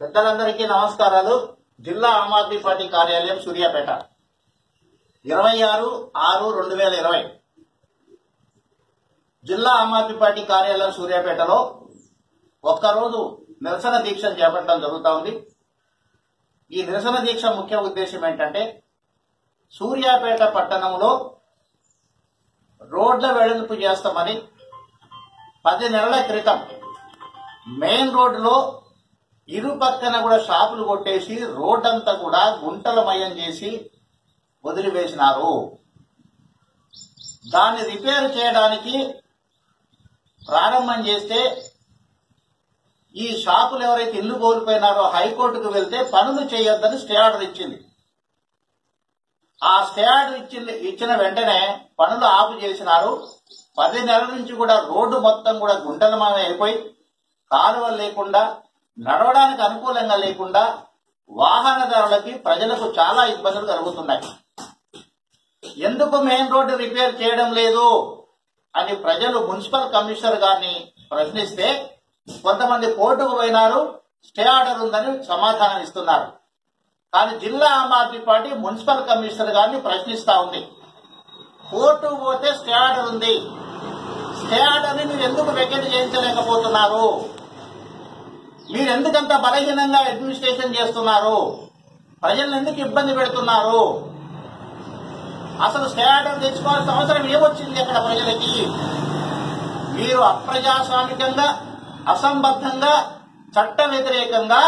పెద్దలందరికీ నమస్కారాలు. జిల్లా ఆమ్ ఆద్మీ పార్టీ కార్యాలయం సూర్యాపేట 26/6/2020 జిల్లా ఆమ్ ఆద్మీ పార్టీ కార్యాలయం సూర్యాపేటలో ఒక్కరోజు నిరసన దీక్ష చేపట్టడం జరుగుతూ ఉంది. ఈ నిరసన దీక్ష ముఖ్య ఉద్దేశం ఏంటంటే సూర్యాపేట పట్టణంలో రోడ్ల వెడల్పు చేస్తామని 10 నెలల క్రితం మెయిన్ రోడ్డులో ఇరు పక్కన కూడా షాపులు కొట్టేసి రోడ్డంతా కూడా గుంటలమయం చేసి వదిలివేసినారు. దాన్ని రిపేర్ చేయడానికి ప్రారంభం చేస్తే ఈ షాపులు ఎవరైతే ఇల్లు కోల్పోయినారో హైకోర్టుకు వెళ్తే పనులు చేయొద్దని స్టే ఆర్డర్ ఇచ్చింది. ఆ స్టే ఆర్డర్ ఇచ్చిన వెంటనే పనులు ఆపు చేసినారు. 10 నెలల నుంచి కూడా రోడ్డు మొత్తం కూడా గుంటలమయం అయిపోయి కాలువలు లేకుండా నడవడానికి అనుకూలంగా లేకుండా వాహనదారులకి ప్రజలకు చాలా ఇబ్బందులు కలుగుతున్నాయి. ఎందుకు మెయిన్ రోడ్డు రిపేర్ చేయడం లేదు అని ప్రజలు మున్సిపల్ కమిషనర్ గారిని ప్రశ్నిస్తే కొంతమంది కోర్టుకు పోయినారు, స్టే ఆర్డర్ ఉందని సమాధానం ఇస్తున్నారు. కానీ జిల్లా Aam Aadmi party municipal commissioner గారిని ప్రశ్నిస్తా ఉంది. కోర్టుకు పోతే స్టే ఆర్డర్ ఉంది, స్టే ఆర్డర్ ని మీరు ఎందుకు వెకెట్ చేయించలేకపోతున్నారు? మీరు ఎందుకంత బలహీనంగా అడ్మినిస్ట్రేషన్ చేస్తున్నారు? ప్రజలను ఎందుకు ఇబ్బంది పెడుతున్నారు? అసలు స్టే ఆర్డర్ తెచ్చుకోవాల్సిన అవసరం ఏమొచ్చింది అక్కడ ప్రజలకి? మీరు అప్రజాస్వామికంగా, అసంబద్ధంగా, చట్ట వ్యతిరేకంగా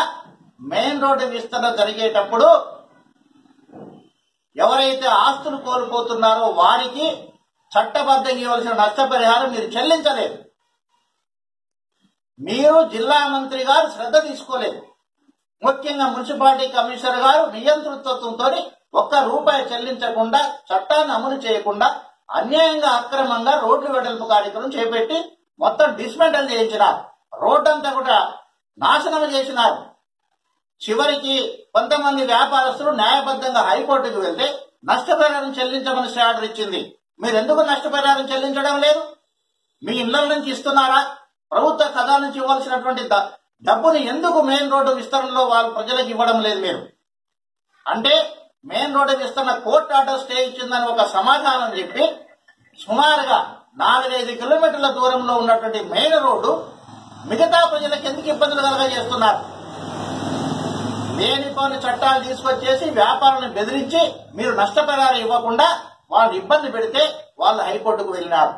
మెయిన్ రోడ్డు విస్తరణ జరిగేటప్పుడు ఎవరైతే ఆస్తులు కోల్పోతున్నారో వారికి చట్టబద్ధంగా ఇవ్వాల్సిన నష్టపరిహారం మీరు చెల్లించలేదు. మీరు జిల్లా మంత్రి గారు శ్రద్ధ తీసుకోలేదు. ముఖ్యంగా మున్సిపాలిటీ కమిషనర్ గారు నియంతృత్వంతో ₹1 చెల్లించకుండా, చట్టాన్ని అమలు చేయకుండా అన్యాయంగా అక్రమంగా రోడ్లు వెడల్పు కార్యక్రమం చేపట్టి మొత్తం డిస్మెంటల్ చేయించినారు. రోడ్డంతా కూడా నాశనం చేసినారు. చివరికి కొంతమంది వ్యాపారస్తులు న్యాయబద్ధంగా హైకోర్టుకు వెళ్తే నష్టపరిహారం చెల్లించమని స్టే ఆర్డర్ ఇచ్చింది. మీరు ఎందుకు నష్టపరిహారం చెల్లించడం లేదు? మీ ఇళ్ల నుంచి ఇస్తున్నారా? ప్రభుత్వ ఖజానా నుంచి ఇవ్వాల్సినటువంటి డబ్బుని ఎందుకు మెయిన్ రోడ్డు విస్తరణలో వాళ్ళు ప్రజలకు ఇవ్వడం లేదు? మీరు అంటే మెయిన్ రోడ్డు విస్తరణ కోర్టు ఆర్డర్ స్టే ఇచ్చిందని ఒక సమాధానం చెప్పి సుమారుగా 4-5 కిలోమీటర్ల దూరంలో ఉన్నటువంటి మెయిన్ రోడ్డు మిగతా ప్రజలకు ఎందుకు ఇబ్బందులు కలగజేస్తున్నారు? లేనిపోని చట్టాలు తీసుకొచ్చేసి వ్యాపారాన్ని బెదిరించి మీరు నష్టపరిహారం ఇవ్వకుండా వాళ్ళు ఇబ్బంది పెడితే వాళ్ళు హైకోర్టుకు వెళ్ళినారు.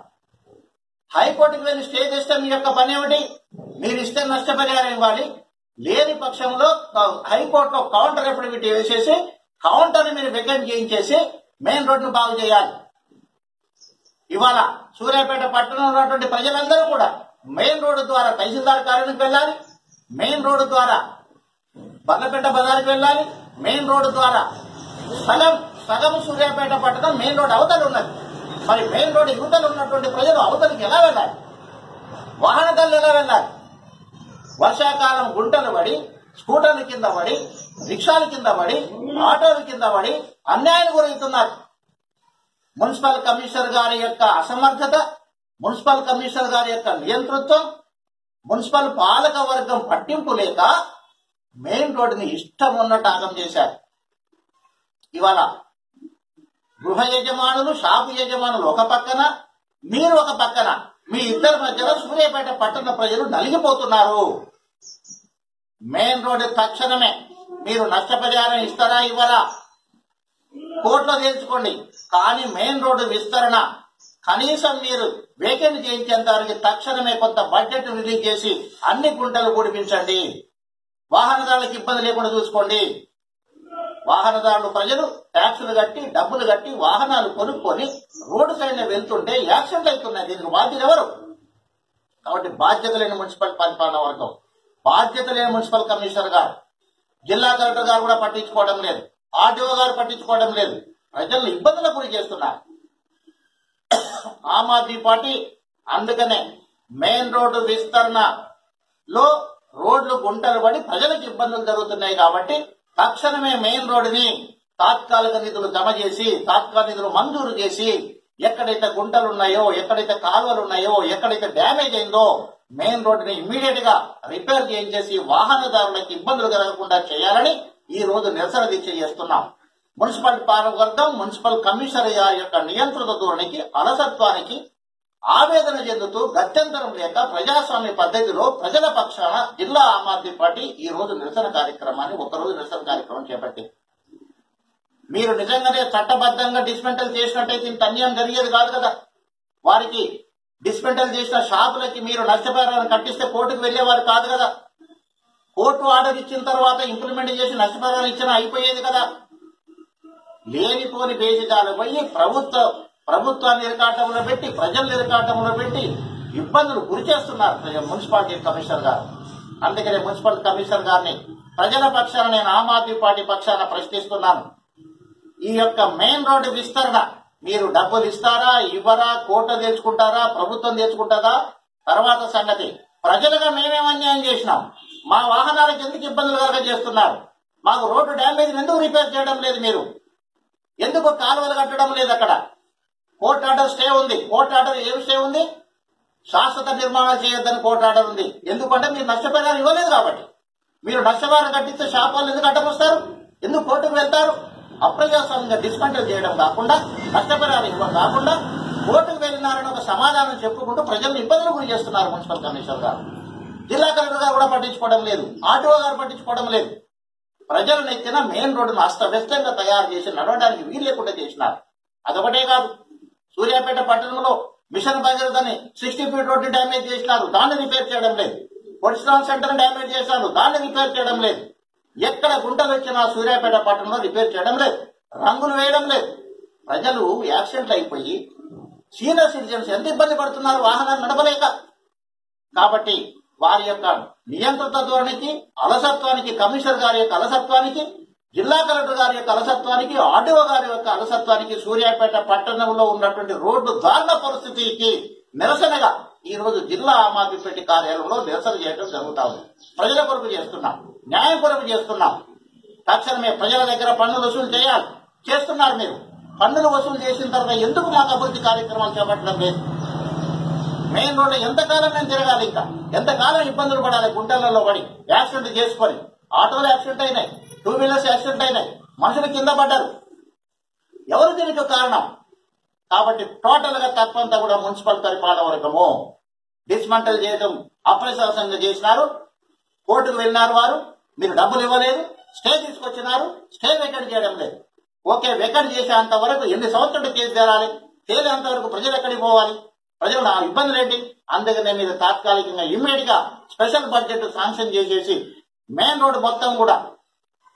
హైకోర్టుకు వెళ్లి స్టే చేస్తే మీ యొక్క పని ఏమిటి? మీరు ఇస్తే నష్టపరిహారం ఇవ్వాలి. లేని పక్షంలో హైకోర్టులో కౌంటర్ అఫిడవిట్ వేసేసి కౌంటర్ మీరు వెకెట్ చేయించేసి మెయిన్ రోడ్డును బాగు చేయాలి. ఇవాళ సూర్యాపేట పట్టణంలో ఉన్నటువంటి ప్రజలందరూ కూడా మెయిన్ రోడ్డు ద్వారా తహసీల్దార్ కార్యాలయానికి వెళ్ళాలి, మెయిన్ రోడ్డు ద్వారా బర్లపేట బజార్కి వెళ్ళాలి, మెయిన్ రోడ్డు ద్వారా సగం సూర్యాపేట పట్టణం మెయిన్ రోడ్డు అవతల ఉన్నది. మరి మెయిన్ రోడ్డు యువతలు ఉన్నటువంటి ప్రజలు అవతలికి ఎలా వెళ్ళాలి? వాహనదారులు ఎలా వెళ్ళాలి? వర్షాకాలం గుంటలు పడి, స్కూటర్ల కింద పడి, రిక్షాల కింద పడి, ఆటోల కింద పడి అన్యాయం గురవుతున్నారు. మున్సిపల్ కమిషనర్ గారి యొక్క అసమర్థత, మున్సిపల్ కమిషనర్ గారి యొక్క నియంతృత్వం, మున్సిపల్ పాలక వర్గం పట్టింపు లేక మెయిన్ రోడ్డుని ఇష్టం ఉన్నట్టు ఆగం చేశారు. ఇవాళ గృహ యజమానులు, షాపు యజమానులు ఒక పక్కన, మీరు ఒక పక్కన, మీ ఇద్దరి మధ్యలో సూర్యాపేట పట్టణ ప్రజలు నలిగిపోతున్నారు. మెయిన్ రోడ్డు తక్షణమే మీరు నష్టపరిహారం ఇస్తారా ఇవ్వరా కోర్టులో తేల్చుకోండి. కానీ మెయిన్ రోడ్డు విస్తరణ కనీసం మీరు వేకెంట్ చేయించేంత వరకు తక్షణమే కొంత బడ్జెట్ రిలీజ్ చేసి అన్ని గుంటలు కూడిపించండి. వాహనదారులకు ఇబ్బంది లేకుండా చూసుకోండి. వాహనదారులు ప్రజలు ట్యాక్సులు కట్టి, డబ్బులు కట్టి వాహనాలు కొనుక్కొని రోడ్డు సైడ్ వెళ్తుంటే యాక్సిడెంట్ అవుతున్నాయి. దీనికి బాధ్యత ఎవరు? కాబట్టి బాధ్యత లేని మున్సిపల్ పరిపాలన వర్గం, బాధ్యత లేని మున్సిపల్ కమిషనర్ గారు, జిల్లా కలెక్టర్ గారు కూడా పట్టించుకోవడం లేదు, ఆర్డీఓ గారు పట్టించుకోవడం లేదు. ప్రజలను ఇబ్బందులకు గురి చేస్తున్నారు. ఆమ్ ఆద్మీ పార్టీ అందుకనే మెయిన్ రోడ్డు విస్తరణలో రోడ్లు గుంటలు పడి ప్రజలకు ఇబ్బందులు జరుగుతున్నాయి. కాబట్టి తక్షణమే మెయిన్ రోడ్డుని తాత్కాలిక నిధులు జమ చేసి, తాత్కాలిక నిధులు మంజూరు చేసి ఎక్కడైతే గుంటలు ఉన్నాయో, ఎక్కడైతే కాలువలు ఉన్నాయో, ఎక్కడైతే డ్యామేజ్ అయిందో మెయిన్ రోడ్డుని ఇమ్మీడియట్ గా రిపేర్ చేయించేసి వాహనదారులకు ఇబ్బందులు కలగకుండా చేయాలని ఈ రోజు నిరసన దీక్ష చేస్తున్నాం. మున్సిపల్ పాలకవర్గం, మున్సిపల్ కమిషనర్ గారి యొక్క నియంత్రిత ధోరణికి, అలసత్వానికి ఆవేదన చెందుతూ గత్యంతరం లేక ప్రజాస్వామ్య పద్ధతిలో ప్రజల పక్షాన జిల్లా ఆమ్ ఆద్మీ పార్టీ ఈ రోజు నిరసన కార్యక్రమాన్ని ఒకరోజు నిరసన కార్యక్రమం చేపట్టింది. మీరు నిజంగానే చట్టబద్ధంగా డిస్మెంటల్ చేసినట్టయితే ఇంత అన్యాయం జరిగేది కాదు కదా. వారికి డిస్మెంటల్ చేసిన షాపులకి మీరు నష్టపరిహారం కట్టిస్తే కోర్టుకు వెళ్లేవారు కాదు కదా. కోర్టు ఆర్డర్ ఇచ్చిన తర్వాత ఇంప్లిమెంట్ చేసి నష్టపరిహారం ఇచ్చినా అయిపోయేది కదా. లేనిపోని బేసిదాలు పోయి ప్రభుత్వాన్ని ఇరకాటంలో పెట్టి, ప్రజల్ని ఇరకాటంలో పెట్టి ఇబ్బందులు గురి చేస్తున్నారు మున్సిపాలిటీ కమిషనర్ గారు. అందుకనే మున్సిపల్ కమిషనర్ గారిని ప్రజల పక్షాన నేను ఆమ్ ఆద్మీ పార్టీ పక్షాన ప్రశ్నిస్తున్నాను. ఈ యొక్క మెయిన్ రోడ్డు విస్తరణ మీరు డబ్బులు ఇస్తారా, ఇవ్వరా, కోర్టు తెచ్చుకుంటారా, ప్రభుత్వం తెచ్చుకుంటారా తర్వాత సంగతి. ప్రజలుగా మేమేం అన్యాయం చేసినాం? మా వాహనాలకు ఎందుకు ఇబ్బందులు కలగజేస్తున్నారు? మాకు రోడ్డు డ్యామేజ్ ఎందుకు రిపేర్ చేయడం లేదు? మీరు ఎందుకు కాలువలు కట్టడం లేదు? అక్కడ కోర్టు ఆర్డర్ స్టే ఉంది. కోర్టు ఆర్డర్ ఏం స్టే ఉంది? శాశ్వత నిర్మాణాలు చేయొద్దని కోర్టు ఆర్డర్ ఉంది. ఎందుకంటే మీరు నష్టపరిహారం ఇవ్వలేదు కాబట్టి. మీరు నష్టపరిహారం కట్టిస్తే షాప్ వాళ్ళు ఎందుకు అడ్డం వస్తారు? ఎందుకు కోర్టుకు వెళ్తారు? అప్రజాస్వామ్యంగా డిస్మెంటల్ చేయడం కాకుండా, నష్టపరిహారం ఇవ్వడం కాకుండా కోర్టుకు వెళ్ళినారని ఒక సమాధానం చెప్పుకుంటూ ప్రజలను ఇబ్బందులు గురి చేస్తున్నారు మున్సిపల్ కమిషనర్ గారు. జిల్లా కలెక్టర్ గారు కూడా పట్టించుకోవడం లేదు, ఆర్టీఓ గారు పట్టించుకోవడం లేదు. ప్రజలను ఎత్తిన మెయిన్ రోడ్డును అస్తవ్యస్తంగా తయారు చేసి నడవడానికి వీలు లేకుండా చేసినారు. అదొకటే కాదు, సూర్యాపేట పట్టణంలో మిషన్ భగీరథని 60 ఫీట్ రోడ్డు డ్యామేజ్ చేసినారు, దాన్ని రిపేర్ చేయడం లేదు. పొడిస్టాన్ సెంటర్ డ్యామేజ్ చేశారు, దాన్ని రిపేర్ చేయడం లేదు. ఎక్కడ గుంటలు వచ్చినా సూర్యాపేట పట్టణంలో రిపేర్ చేయడం లేదు, రంగులు వేయడం లేదు. ప్రజలు యాక్సిడెంట్లు అయిపోయి సీనియర్ సిటిజన్స్ ఎంత ఇబ్బంది పడుతున్నారు వాహనాలు నడపలేక. కాబట్టి వారి యొక్క నియంత్రిత ధోరణికి, అలసత్వానికి, కమిషనర్ గారి యొక్క అలసత్వానికి, జిల్లా కలెక్టర్ గారి యొక్క అలసత్వానికి, ఆర్డీఓ గారి యొక్క అలసత్వానికి సూర్యాపేట పట్టణంలో ఉన్నటువంటి రోడ్డు దారుణ పరిస్థితికి నిరసనగా ఈ రోజు జిల్లా ఆమ్ ఆద్మీ పార్టీ కార్యాలయంలో నిరసన చేయడం జరుగుతా ఉంది. ప్రజల కొరకు చేస్తున్నాం, న్యాయం కొరకు చేస్తున్నాం. తక్షణమే ప్రజల దగ్గర పన్నులు వసూలు చేయాలి. చేస్తున్నారు మీరు. పన్నులు వసూలు చేసిన తర్వాత ఎందుకు మాకు అభివృద్ధి కార్యక్రమాలు చేపట్టడం లేదు? మెయిన్ రోడ్డు ఎంతకాలం మేము తిరగాలి? ఇంకా ఎంతకాలం ఇబ్బందులు పడాలి? గుంటలలో పడి యాక్సిడెంట్ చేసుకొని, ఆటోలు యాక్సిడెంట్ అయినాయి, 2 వీలర్స్ యాక్సిడెంట్ అయినాయి, మనుషులు కింద పడ్డారు. ఎవరు దీనికి కారణం? కాబట్టి టోటల్ గా తప్పంతా కూడా మున్సిపల్ పరిపాలన వర్గము డిస్మెంటల్ చేయడం అప్రశాసనంగా చేసినారు. కోర్టుకు వెళ్ళినారు వారు. మీరు డబ్బులు ఇవ్వలేదు, స్టే తీసుకొచ్చినారు, స్టే వెకెట్ చేయడం లేదు. ఓకే, వెకెట్ చేసేంత వరకు ఎన్ని సంవత్సరాలు కేసు చేరాలి? తేలేంత వరకు ప్రజలు ఎక్కడికి పోవాలి? ప్రజలు ఇబ్బందులు ఏంటి? అందుకనే మీరు తాత్కాలికంగా ఇమ్మీడియట్ గా స్పెషల్ బడ్జెట్ శాంక్షన్ చేసేసి మెయిన్ రోడ్డు మొత్తం కూడా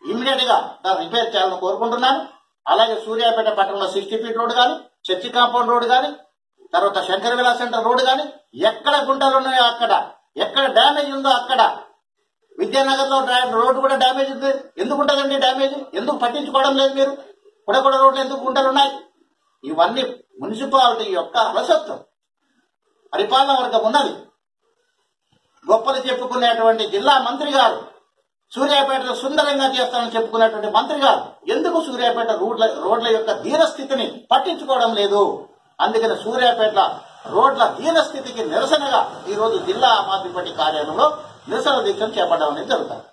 ఇమ్మీడియట్ గా రిపేర్ చేయాలని కోరుకుంటున్నాను. అలాగే సూర్యాపేట పట్టణంలో 60 ఫీట్ రోడ్డు కానీ, చర్చి కాంపౌండ్ రోడ్డు కానీ, తర్వాత శంకర విలాస్ సెంటర్ రోడ్డు కానీ, ఎక్కడ గుంటలు ఉన్నాయో అక్కడ, ఎక్కడ డ్యామేజ్ ఉందో అక్కడ, విద్యానగర్ లో రోడ్డు కూడా డ్యామేజ్ ఉంది. ఎందుకు ఉంటుందండి డ్యామేజ్? ఎందుకు పట్టించుకోవడం లేదు మీరు? కూడా రోడ్లు ఎందుకు గుంటలు ఉన్నాయి? ఇవన్నీ మున్సిపాలిటీ యొక్క అలసత్వం. పరిపాలన వర్గం ఉన్నది. గొప్పలు చెప్పుకునేటువంటి జిల్లా మంత్రి గారు, సూర్యాపేట సుందరంగా చేస్తానని చెప్పుకునేటువంటి మంత్రి గారు ఎందుకు సూర్యాపేట రోడ్ల యొక్క దీనస్థితిని పట్టించుకోవడం లేదు? అందుకని సూర్యాపేట రోడ్ల దీనస్థితికి నిరసనగా ఈ రోజు జిల్లా ఆమ్ ఆద్మీ పార్టీ కార్యాలయంలో నిరసన దీక్షను చేపట్టడం అనేది జరుగుతుంది.